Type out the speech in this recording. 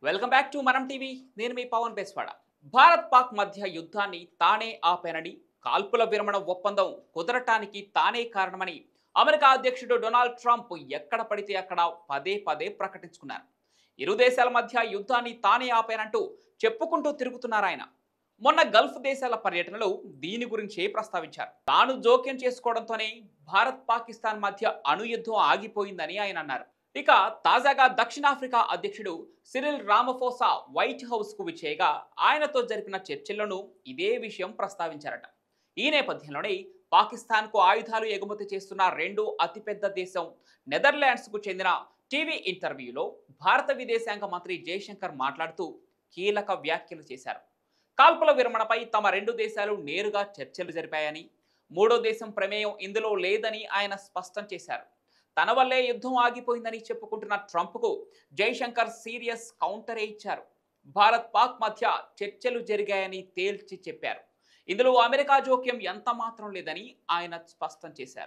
Welcome back to మనం TV. నేను మీ పవన్ బెస్వాడ. భారత్ పాక్ మధ్య యుద్ధాన్ని తానే ఆపానని, కాల్పుల విరమణ ఒప్పందం కుదరటానికి తానే కారణమని అమెరికా అధ్యక్షుడు డొనాల్డ్ ట్రంప్ ఎక్కడ పడితే అక్కడ పదే పదే ప్రకటించుకున్నారు. ఇరు దేశాల మధ్య యుద్ధాన్ని తానే ఆపానంటూ చెప్పుకుంటూ తిరుగుతున్నారు ఆయన. మొన్న గల్ఫ్ దేశాల పర్యటనలో దీని గురించే ప్రస్తావించారు. తాను జోక్యం చేసుకోవడంతోనే భారత్ పాకిస్తాన్ మధ్య అణుయుద్ధం ఆగిపోయిందని ఆయన అన్నారు. ఇక తాజాగా దక్షిణాఫ్రికా అధ్యక్షుడు సిరిల్ రామఫోసా వైట్ హౌస్ కు విచ్చేయగా ఆయనతో జరిపిన చర్చల్లోనూ ఇదే విషయం ప్రస్తావించారట. ఈ నేపథ్యంలోనే పాకిస్తాన్ కు ఆయుధాలు ఎగుమతి చేస్తున్న రెండో అతిపెద్ద దేశం నెదర్లాండ్స్ కు చెందిన టీవీ ఇంటర్వ్యూలో భారత విదేశాంగ మంత్రి జయశంకర్ మాట్లాడుతూ కీలక వ్యాఖ్యలు చేశారు. కాల్పుల విరమణపై తమ రెండు దేశాలు నేరుగా చర్చలు జరిపాయని, మూడో దేశం ప్రమేయం ఇందులో లేదని ఆయన స్పష్టం చేశారు. తన వల్లే యుద్ధం ఆగిపోయిందని చెప్పుకుంటున్న ట్రంప్కు జైశంకర్ సీరియస్ కౌంటరే ఇచ్చారు. భారత్ పాక్ మధ్య చర్చలు జరిగాయని తేల్చి చెప్పారు. ఇందులో అమెరికా జోక్యం ఎంత మాత్రం లేదని ఆయన స్పష్టం చేశారు.